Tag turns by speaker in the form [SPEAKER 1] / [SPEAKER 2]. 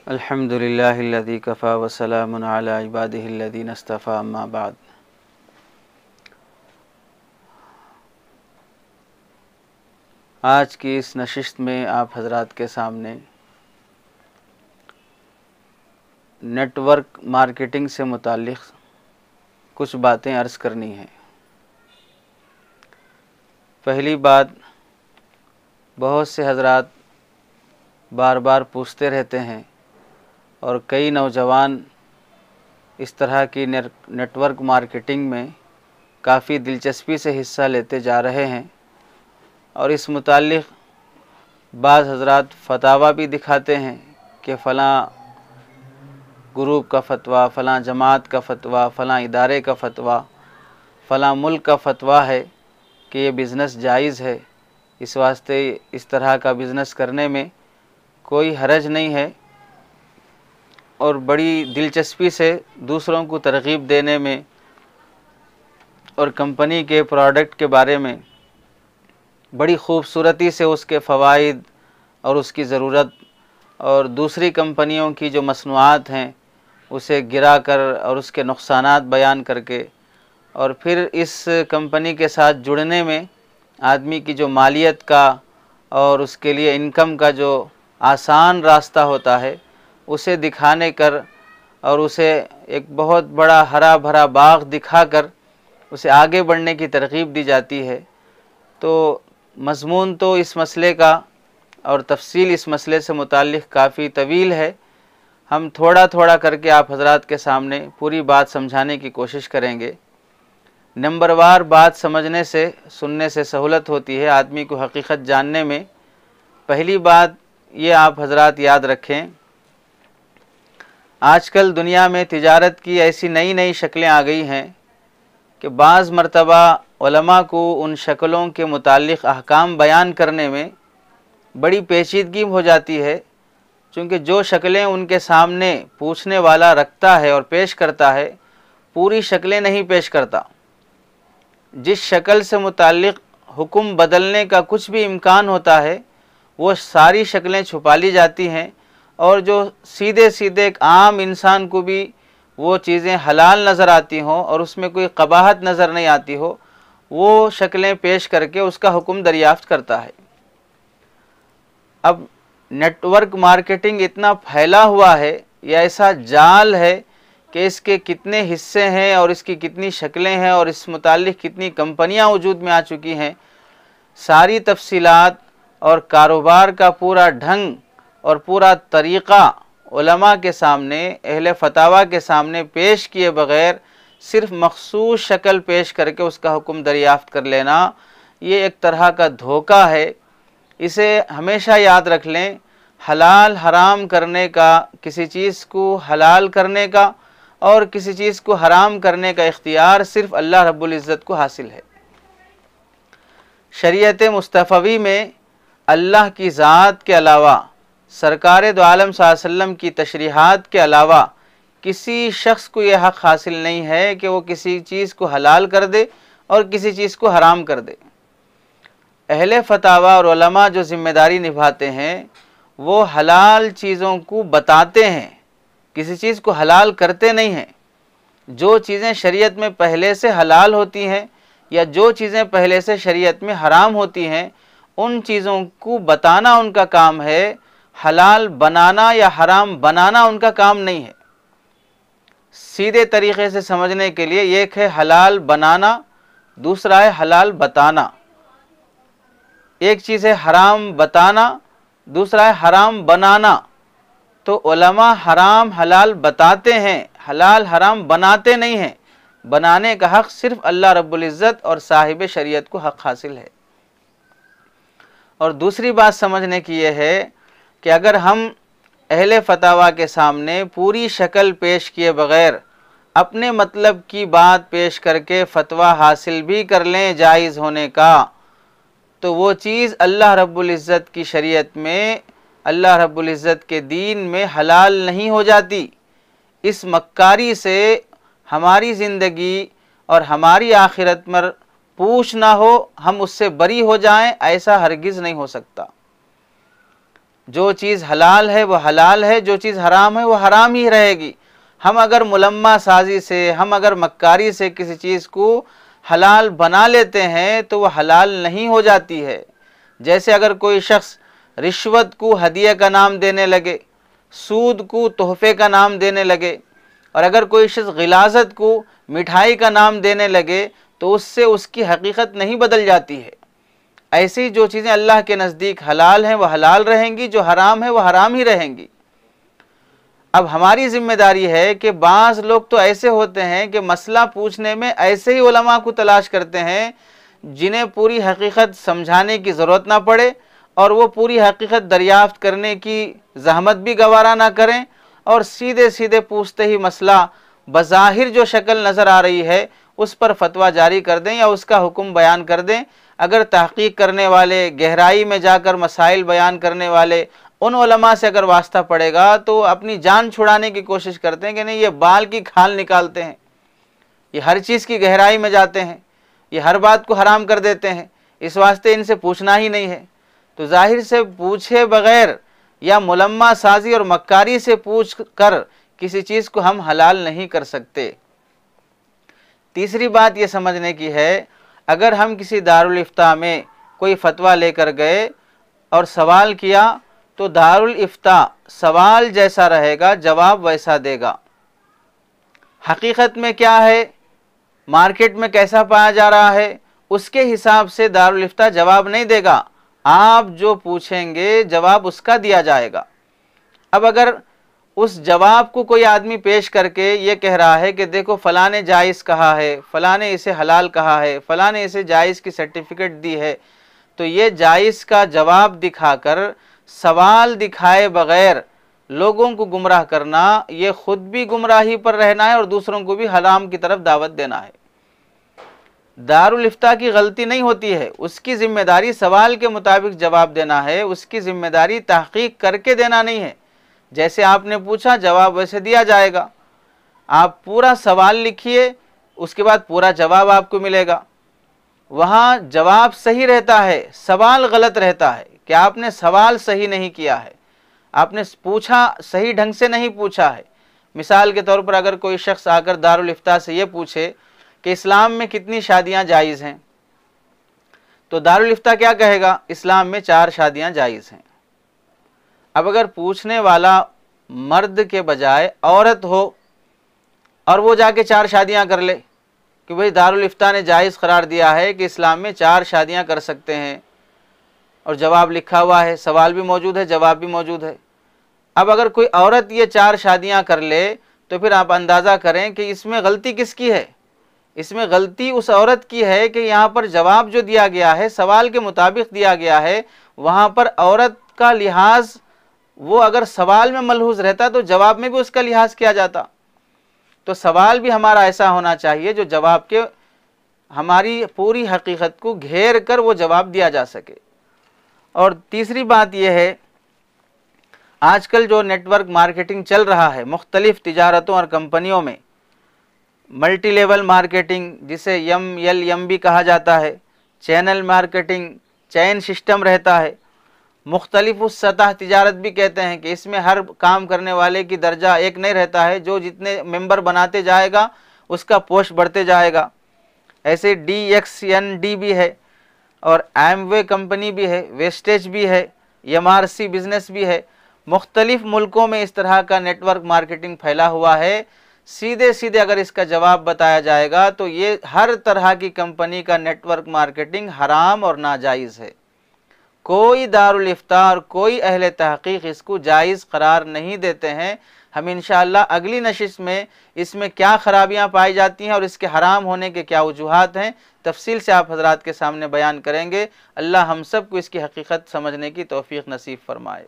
[SPEAKER 1] الحمد للہ الذی کفا وسلام علی عبادہ الذین اصطفی اما بعد۔ آج کی اس نشست میں آپ حضرات کے سامنے نیٹ ورک مارکیٹنگ سے متعلق کچھ باتیں عرض کرنی ہیں۔ پہلی بات، بہت سے حضرات بار بار پوچھتے رہتے ہیں اور کئی نوجوان اس طرح کی نیٹ ورک مارکیٹنگ میں کافی دلچسپی سے حصہ لیتے جا رہے ہیں، اور اس متعلق بعض حضرات فتاویٰ بھی دکھاتے ہیں کہ فلاں گروپ کا فتویٰ، فلاں جماعت کا فتویٰ، فلاں ادارے کا فتویٰ، فلاں ملک کا فتویٰ ہے کہ یہ بزنس جائز ہے، اس واسطے اس طرح کا بزنس کرنے میں کوئی حرج نہیں ہے، اور بڑی دلچسپی سے دوسروں کو ترغیب دینے میں اور کمپنی کے پروڈکٹ کے بارے میں بڑی خوبصورتی سے اس کے فوائد اور اس کی ضرورت اور دوسری کمپنیوں کی جو مصنوعات ہیں اسے گرا کر اور اس کے نقصانات بیان کر کے، اور پھر اس کمپنی کے ساتھ جڑنے میں آدمی کی جو مالیت کا اور اس کے لیے انکم کا جو آسان راستہ ہوتا ہے اسے دکھانے کر اور اسے ایک بہت بڑا ہرا بھرا باغ دکھا کر اسے آگے بڑھنے کی ترغیب دی جاتی ہے۔ تو مضمون تو اس مسئلے کا اور تفصیل اس مسئلے سے متعلق کافی طویل ہے، ہم تھوڑا تھوڑا کر کے آپ حضرات کے سامنے پوری بات سمجھانے کی کوشش کریں گے۔ نمبر وار بات سمجھنے سے، سننے سے سہولت ہوتی ہے آدمی کو حقیقت جاننے میں۔ پہلی بات یہ آپ حضرات یاد رکھیں، آج کل دنیا میں تجارت کی ایسی نئی نئی شکلیں آ گئی ہیں کہ بعض مرتبہ علماء کو ان شکلوں کے متعلق احکام بیان کرنے میں بڑی پیچیدگی ہو جاتی ہے، چونکہ جو شکلیں ان کے سامنے پوچھنے والا رکھتا ہے اور پیش کرتا ہے پوری شکلیں نہیں پیش کرتا۔ جس شکل سے متعلق حکم بدلنے کا کچھ بھی امکان ہوتا ہے وہ ساری شکلیں چھپا لی جاتی ہیں، اور جو سیدھے سیدھے ایک عام انسان کو بھی وہ چیزیں حلال نظر آتی ہوں اور اس میں کوئی قباحت نظر نہیں آتی ہو، وہ شکلیں پیش کر کے اس کا حکم دریافت کرتا ہے۔ اب نیٹ ورک مارکیٹنگ اتنا پھیلا ہوا ہے، یا ایسا جال ہے کہ اس کے کتنے حصے ہیں اور اس کی کتنی شکلیں ہیں اور اس متعلق کتنی کمپنیاں وجود میں آ چکی ہیں، ساری تفصیلات اور کاروبار کا پورا ڈھنگ اور پورا طریقہ علماء کے سامنے، اہل فتاویٰ کے سامنے پیش کیے بغیر صرف مخصوص شکل پیش کر کے اس کا حکم دریافت کر لینا، یہ ایک طرح کا دھوکہ ہے۔ اسے ہمیشہ یاد رکھ لیں، حلال حرام کرنے کا، کسی چیز کو حلال کرنے کا اور کسی چیز کو حرام کرنے کا اختیار صرف اللہ رب العزت کو حاصل ہے۔ شریعت مصطفی میں اللہ کی ذات کے علاوہ، سرکار دو عالم صلی اللہ علیہ وسلم کی تشریحات کے علاوہ کسی شخص کو یہ حق حاصل نہیں ہے کہ وہ کسی چیز کو حلال کر دے اور کسی چیز کو حرام کر دے۔ اہل فتاویٰ اور علماء جو ذمہ داری نبھاتے ہیں وہ حلال چیزوں کو بتاتے ہیں، کسی چیز کو حلال کرتے نہیں ہیں۔ جو چیزیں شریعت میں پہلے سے حلال ہوتی ہیں یا جو چیزیں پہلے سے شریعت میں حرام ہوتی ہیں ان چیزوں کو بتانا ان کا کام ہے، حلال بنانا یا حرام بنانا ان کا کام نہیں ہے۔ سیدھے طریقے سے سمجھنے کے لیے ایک ہے حلال بنانا، دوسرا ہے حلال بتانا۔ ایک چیز ہے حرام بتانا، دوسرا ہے حرام بنانا۔ تو علماء حرام حلال بتاتے ہیں، حلال حرام بناتے نہیں ہیں۔ بنانے کا حق صرف اللہ رب العزت اور صاحب شریعت کو حق حاصل ہے۔ اور دوسری بات سمجھنے کی یہ ہے کہ اگر ہم اہل فتاویٰ کے سامنے پوری شکل پیش کیے بغیر اپنے مطلب کی بات پیش کر کے فتویٰ حاصل بھی کر لیں جائز ہونے کا، تو وہ چیز اللہ رب العزت کی شریعت میں، اللہ رب العزت کے دین میں حلال نہیں ہو جاتی۔ اس مکاری سے ہماری زندگی اور ہماری آخرت میں پوچھ نہ ہو، ہم اس سے بری ہو جائیں، ایسا ہرگز نہیں ہو سکتا۔ جو چیز حلال ہے وہ حلال ہے، جو چیز حرام ہے وہ حرام ہی رہے گی۔ ہم اگر ملمہ سازی سے، ہم اگر مکاری سے کسی چیز کو حلال بنا لیتے ہیں تو وہ حلال نہیں ہو جاتی ہے۔ جیسے اگر کوئی شخص رشوت کو ہدیہ کا نام دینے لگے، سود کو تحفے کا نام دینے لگے، اور اگر کوئی شخص غلاظت کو مٹھائی کا نام دینے لگے تو اس سے اس کی حقیقت نہیں بدل جاتی ہے۔ ایسی جو چیزیں اللہ کے نزدیک حلال ہیں وہ حلال رہیں گی، جو حرام ہے وہ حرام ہی رہیں گی۔ اب ہماری ذمہ داری ہے کہ بعض لوگ تو ایسے ہوتے ہیں کہ مسئلہ پوچھنے میں ایسے ہی علماء کو تلاش کرتے ہیں جنہیں پوری حقیقت سمجھانے کی ضرورت نہ پڑے، اور وہ پوری حقیقت دریافت کرنے کی زحمت بھی گوارا نہ کریں، اور سیدھے سیدھے پوچھتے ہی مسئلہ بظاہر جو شکل نظر آ رہی ہے اس پر فتویٰ جاری کر دیں یا اس کا حکم بیان کر دیں۔ اگر تحقیق کرنے والے، گہرائی میں جا کر مسائل بیان کرنے والے ان علماء سے اگر واسطہ پڑے گا تو اپنی جان چھڑانے کی کوشش کرتے ہیں کہ نہیں، یہ بال کی کھال نکالتے ہیں، یہ ہر چیز کی گہرائی میں جاتے ہیں، یہ ہر بات کو حرام کر دیتے ہیں، اس واسطے ان سے پوچھنا ہی نہیں ہے۔ تو ظاہر سے پوچھے بغیر یا ملمہ سازی اور مکاری سے پوچھ کر کسی چیز کو ہم حلال نہیں کر سکتے۔ تیسری بات یہ سمجھنے کی ہے، اگر ہم کسی دارالافتاء میں کوئی فتویٰ لے کر گئے اور سوال کیا تو دارالافتاء سوال جیسا رہے گا جواب ویسا دے گا۔ حقیقت میں کیا ہے، مارکیٹ میں کیسا پایا جا رہا ہے، اس کے حساب سے دارالافتاء جواب نہیں دے گا۔ آپ جو پوچھیں گے جواب اس کا دیا جائے گا۔ اب اگر اس جواب کو کوئی آدمی پیش کر کے یہ کہہ رہا ہے کہ دیکھو فلاں نے جائز کہا ہے، فلاں نے اسے حلال کہا ہے، فلاں نے اسے جائز کی سرٹیفکیٹ دی ہے، تو یہ جائز کا جواب دکھا کر سوال دکھائے بغیر لوگوں کو گمراہ کرنا، یہ خود بھی گمراہی پر رہنا ہے اور دوسروں کو بھی حرام کی طرف دعوت دینا ہے۔ دارالافتاء کی غلطی نہیں ہوتی ہے، اس کی ذمہ داری سوال کے مطابق جواب دینا ہے، اس کی ذمہ داری تحقیق کر کے دینا نہیں ہے۔ جیسے آپ نے پوچھا جواب ویسے دیا جائے گا۔ آپ پورا سوال لکھیے، اس کے بعد پورا جواب آپ کو ملے گا۔ وہاں جواب صحیح رہتا ہے، سوال غلط رہتا ہے کہ آپ نے سوال صحیح نہیں کیا ہے، آپ نے پوچھا صحیح ڈھنگ سے نہیں پوچھا ہے۔ مثال کے طور پر اگر کوئی شخص آ کر دارالافتاء سے یہ پوچھے کہ اسلام میں کتنی شادیاں جائز ہیں، تو دارالافتاء کیا کہے گا؟ اسلام میں 4 شادیاں جائز ہیں۔ اب اگر پوچھنے والا مرد کے بجائے عورت ہو اور وہ جا کے 4 شادیاں کر لے کہ بھئی دارالافتاء نے جائز قرار دیا ہے کہ اسلام میں 4 شادیاں کر سکتے ہیں، اور جواب لکھا ہوا ہے، سوال بھی موجود ہے، جواب بھی موجود ہے۔ اب اگر کوئی عورت یہ 4 شادیاں کر لے تو پھر آپ اندازہ کریں کہ اس میں غلطی کس کی ہے؟ اس میں غلطی اس عورت کی ہے کہ یہاں پر جواب جو دیا گیا ہے سوال کے مطابق دیا گیا ہے، وہاں پر عورت کا لحاظ وہ اگر سوال میں ملحوظ رہتا تو جواب میں بھی اس کا لحاظ کیا جاتا۔ تو سوال بھی ہمارا ایسا ہونا چاہیے جو جواب کے ہماری پوری حقیقت کو گھیر کر وہ جواب دیا جا سکے۔ اور تیسری بات یہ ہے، آج کل جو نیٹ ورک مارکیٹنگ چل رہا ہے مختلف تجارتوں اور کمپنیوں میں، ملٹی لیول مارکیٹنگ جسے MLM بھی کہا جاتا ہے، چینل مارکیٹنگ، چین سسٹم رہتا ہے، مختلف اس سطح تجارت بھی کہتے ہیں کہ اس میں ہر کام کرنے والے کی درجہ ایک نہیں رہتا ہے، جو جتنے ممبر بناتے جائے گا اس کا پوسٹ بڑھتے جائے گا۔ ایسے DXND بھی ہے، اور Amway کمپنی بھی ہے، ویسٹیج بھی ہے، MRC بزنس بھی ہے۔ مختلف ملکوں میں اس طرح کا نیٹ ورک مارکیٹنگ پھیلا ہوا ہے۔ سیدھے سیدھے اگر اس کا جواب بتایا جائے گا تو یہ ہر طرح کی کمپنی کا نیٹ ورک مارکیٹنگ حرام اور ناجائز ہے۔ کوئی دارالافتاء اور کوئی اہل تحقیق اس کو جائز قرار نہیں دیتے ہیں۔ ہم انشاءاللہ اگلی نشست میں اس میں کیا خرابیاں پائی جاتی ہیں اور اس کے حرام ہونے کے کیا وجوہات ہیں تفصیل سے آپ حضرات کے سامنے بیان کریں گے۔ اللہ ہم سب کو اس کی حقیقت سمجھنے کی توفیق نصیب فرمائے۔